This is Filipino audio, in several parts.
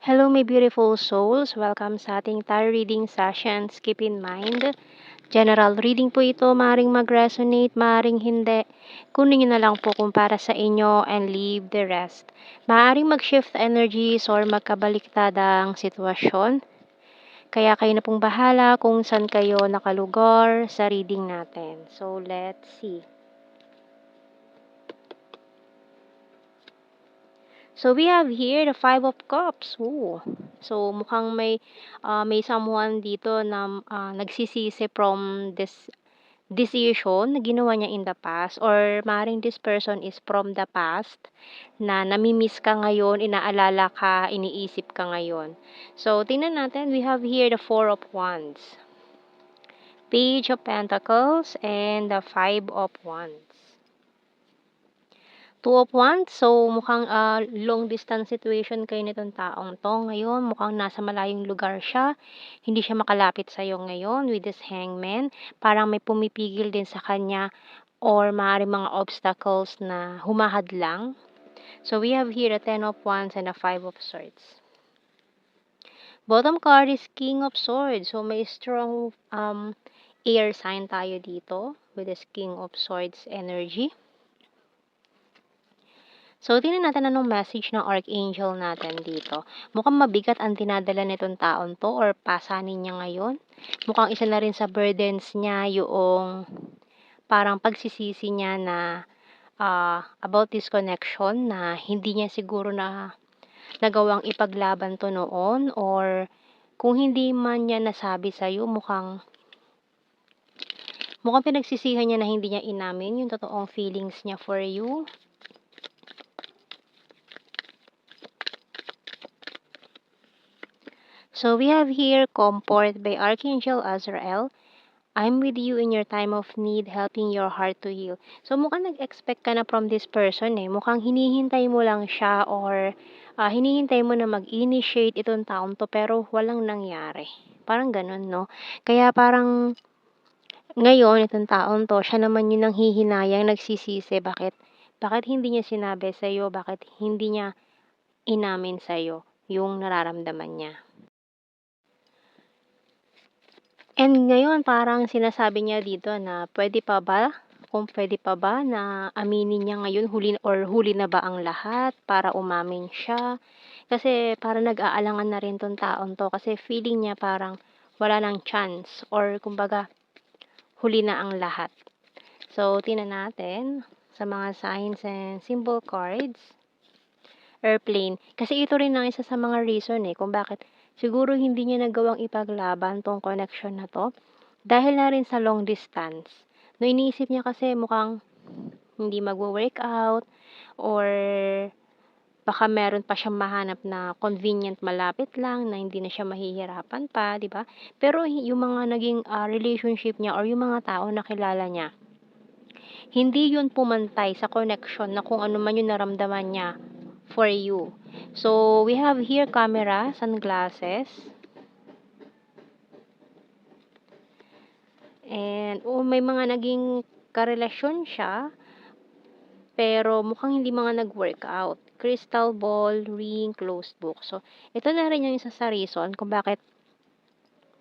Hello, my beautiful souls. Welcome sa ating tarot reading sessions. Keep in mind, general reading po ito. Maring mag-resonate, maring hindi. Kunin nyo na lang po kung para sa inyo and leave the rest. Maaring mag-shift energies or magkabaliktadang sitwasyon. Kaya kayo na pong bahala kung saan kayo nakalugar sa reading natin. So, let's see. So we have here the Five of Cups. Ooh. So mukhang may someone dito na nagsisisi from this decision na ginawa niya in the past, or maaaring this person is from the past na namimiss ka ngayon, inaalala ka, iniisip ka ngayon. So tingnan natin, we have here the Four of Wands, Page of Pentacles, and the Five of Wands. Two of Wands, so mukhang long distance situation kayo nitong taong to ngayon. Mukhang nasa malayong lugar siya. Hindi siya makalapit sa iyo ngayon with this Hangman. Parang may pumipigil din sa kanya or maaaring mga obstacles na humahadlang. So we have here a Ten of Wands and a Five of Swords. Bottom card is King of Swords. So may strong air sign tayo dito with this King of Swords energy. So, tingnan natin anong message ng Archangel natin dito. Mukhang mabigat ang dinadala nitong taon to or pasanin niya ngayon. Mukhang isa na rin sa burdens niya yung parang pagsisisi niya na about this connection na hindi niya siguro na nagawang ipaglaban to noon, or kung hindi man niya nasabi sa'yo, mukhang pinagsisihan niya na hindi niya inamin yung totoong feelings niya for you. So we have here Comfort by Archangel Azrael. I'm with you in your time of need, helping your heart to heal. So mukhang nag-expect ka na from this person eh. Mukhang hinihintay mo lang siya, or hinihintay mo na mag-initiate itong taong to pero walang nangyari. Parang ganun, no? Kaya parang ngayon itong taong to, siya naman yung nanghihinayang, nagsisisi. Bakit hindi niya sinabi sa'yo? Bakit hindi niya inamin sa'yo yung nararamdaman niya? And ngayon parang sinasabi niya dito na pwede pa ba, kung pwede pa ba na aminin niya ngayon, huli na ba ang lahat para umamin siya. Kasi parang nag-aalangan na rin 'tong taon 'to, kasi feeling niya parang wala ng chance, or kumbaga huli na ang lahat. So tingnan natin sa mga signs and symbol cards. Airplane. Kasi ito rin ang isa sa mga reason kung bakit siguro hindi niya nagawang ipaglaban 'tong connection na 'to, dahil na rin sa long distance. No, iniisip niya kasi mukhang hindi magwo-workout, or baka meron pa siyang mahanap na convenient malapit lang na hindi na siya mahihirapan pa, 'di ba? Pero yung mga naging relationship niya or yung mga tao na kilala niya, hindi yun pumantay sa connection na kung ano man yung naramdaman niya for you. So, we have here camera, sunglasses. And may mga naging karelasyon siya, pero mukhang hindi mga nag-workout. Crystal ball, ring, closed book. So, ito na rin yung isa sa reason kung bakit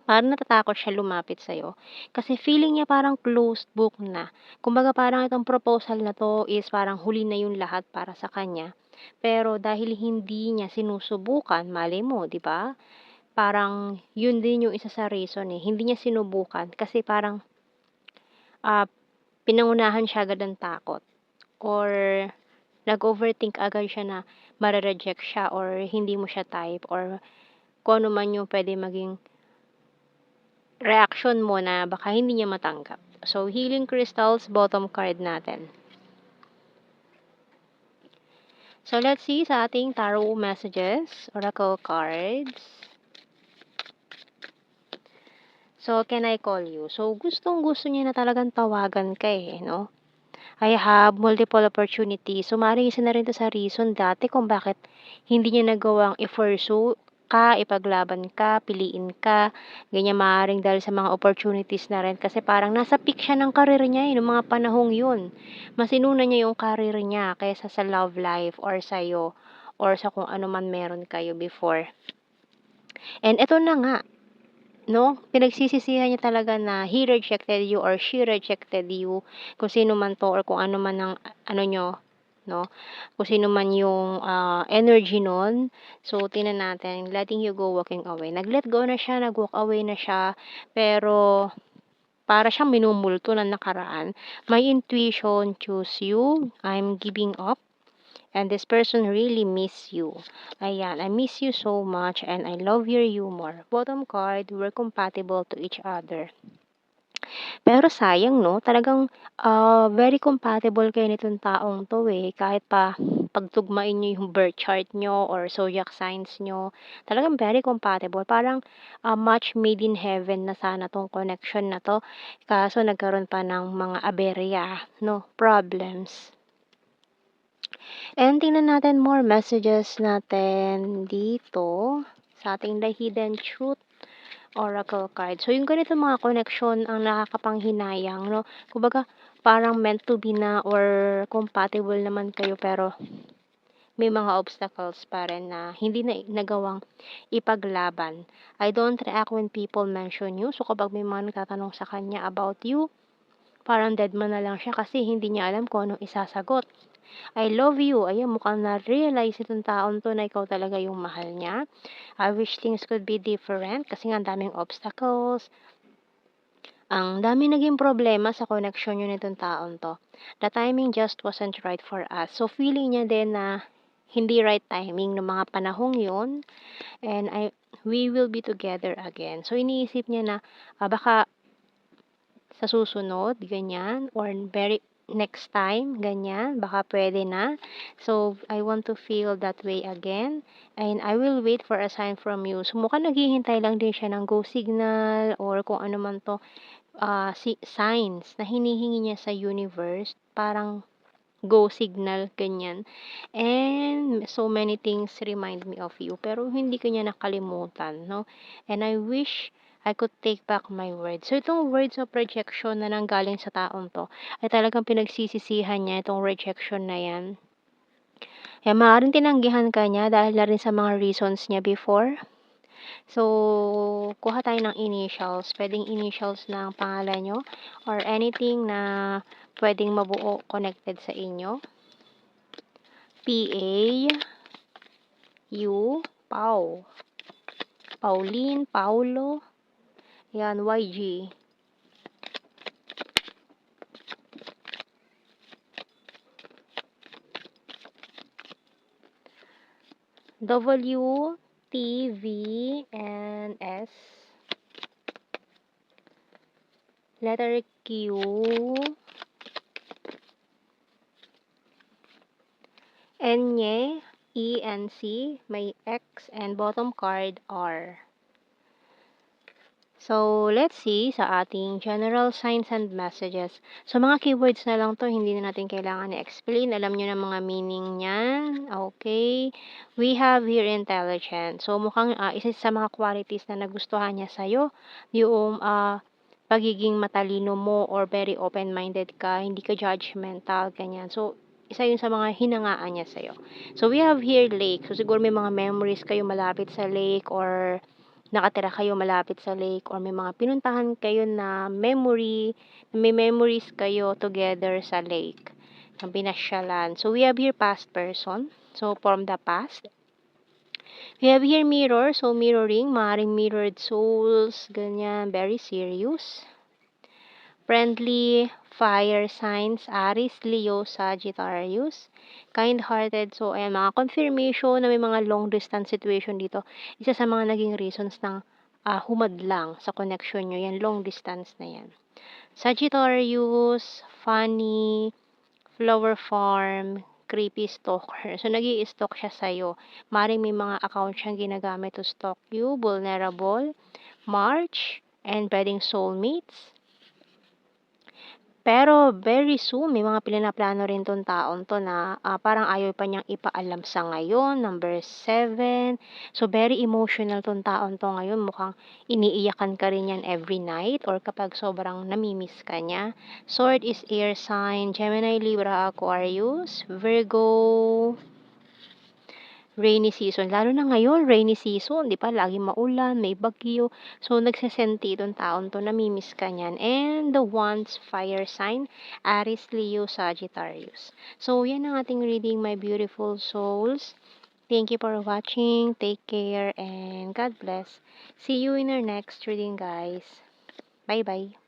parang natatakot siya lumapit sa'yo. Kasi feeling niya parang closed book na. Kumbaga parang itong proposal na to is parang huli na yung lahat para sa kanya. Pero dahil hindi niya sinusubukan, malay mo, di ba? Parang yun din yung isa sa reason Hindi niya sinubukan kasi parang pinangunahan siya agad ng takot. Or nag-overthink agad siya na mare-reject siya or hindi mo siya type, or kung ano man yung pwede maging reaction mo na baka hindi niya matanggap. So, healing crystals, bottom card natin. So, let's see sa ating tarot messages, oracle cards. So, can I call you? So, gustong-gusto niya na talagang tawagan ka no? I have multiple opportunities. So, maaaring isa na rin to sa reason dati kung bakit hindi niya nagawang i-pursue ka, ipaglaban ka, piliin ka, ganyan. Maaaring dahil sa mga opportunities na rin, kasi parang nasa peak siya ng karir niya noong mga panahong yun. Mas inuna niya yung karir niya kaysa sa love life or sa'yo, or sa kung ano man meron kayo before. And eto na nga, 'no, pinagsisisihan niya talaga na he rejected you or she rejected you, kung sino man 'to or kung ano man ang ano niyo, 'no, kung sino man yung, energy nun. So, tingnan natin, letting you go, walking away. Nag-let go na siya, nag-walk away na siya, pero para siyang minumulto na nakaraan. My intuition choose you, I'm giving up. And this person really miss you. Ayan, I miss you so much and I love your humor. Bottom card, we're compatible to each other. Pero sayang 'no, talagang, very compatible kayo nitong taong 'to, eh, kahit pa pagtugmain niyo yung birth chart niyo or zodiac signs niyo, talagang very compatible. Parang, match made in heaven na sana 'tong connection na 'to, kaso nagkaroon pa ng mga aberya 'no, problems. And tingnan natin more messages natin dito sa ating The Hidden Truth Oracle card. So, yung ganito mga connection ang nakakapanghinayang, 'no? Kumbaga, parang meant to be na or compatible naman kayo pero may mga obstacles pa rin na hindi na nagawang ipaglaban. I don't react when people mention you. So, kapag may mga nagtatanong sa kanya about you, parang dead man na lang siya kasi hindi niya alam kung anong isasagot. I love you. Ayan, mukhang na-realize itong taon 'to na ikaw talaga yung mahal niya. I wish things could be different kasi nga ang daming obstacles, ang daming naging problema sa connection niyo nitong taon 'to. The timing just wasn't right for us. So, feeling niya din na hindi right timing nung mga panahong yun and we will be together again. So, iniisip niya na, baka sa susunod, ganyan, or very next time, ganyan, baka pwede na. So, I want to feel that way again, and I will wait for a sign from you. So, mukhang naghihintay lang din siya ng go signal or kung ano man 'to, signs na hinihingi niya sa universe, parang go signal, ganyan. And so many things remind me of you, pero hindi ko niya nakalimutan, 'no? And I wish I could take back my words. So, itong words of rejection na nanggaling sa taong 'to, ay talagang pinagsisisihan niya itong rejection na 'yan. Kaya maaaring tinanggihan ka niya dahil na rin sa mga reasons niya before. So, kuha tayo ng initials. Puwedeng initials ng pangalan niyo or anything na puwedeng mabuo connected sa inyo. PA, U, Pau, Pauline, Paulo, yan, YG. W, T, V, and S. Letter Q, N, E, and C, may X, and bottom card R. So, let's see sa ating general signs and messages. So, mga keywords na lang 'to, hindi na natin kailangan i-explain. Alam niyo na mga meaning niyan, okay. We have here intelligent. So, mukhang, isa sa mga qualities na nagustuhan niya sa'yo, yung, pagiging matalino mo or very open-minded ka, hindi ka judgmental, ganyan. So, isa yun sa mga hinangaan niya sa'yo. So, we have here lake. So, siguro may mga memories kayo malapit sa lake or nakatira kayo malapit sa lake or may mga pinuntahan kayo na may memories kayo together sa lake, na pinasyalan. So, we have here past person. So, from the past. We have here mirror. So, mirroring, maaaring mirrored souls, ganyan, very serious. Friendly, fire signs, Aries, Leo, Sagittarius. Kind-hearted, so ayan, mga confirmation na may mga long distance situation dito. Isa sa mga naging reasons ng humadlang sa connection nyo, yan, long distance na yan. Sagittarius, funny, flower farm, creepy stalker. So, nag-i-stalk siya sa'yo. Maring may mga account siyang ginagamit to stalk you, vulnerable, March, and pwedeng soulmates. Pero very soon, may mga plano rin 'tong taong 'to na, parang ayaw pa niyang ipaalam sa ngayon, number 7. So, very emotional 'tong taong 'to ngayon, mukhang iniiyakan ka rin niyan every night or kapag sobrang nami-miss ka niya. Sword is air sign, Gemini, Libra, Aquarius, Virgo, rainy season. Lalo na ngayon, rainy season, 'di ba? Laging maulan, may bagyo. So, nagsesenti itong taon 'to, namimiss ka niyan. And the one's fire sign, Aries, Leo, Sagittarius. So, yan ang ating reading, my beautiful souls. Thank you for watching. Take care and God bless. See you in our next reading, guys. Bye-bye.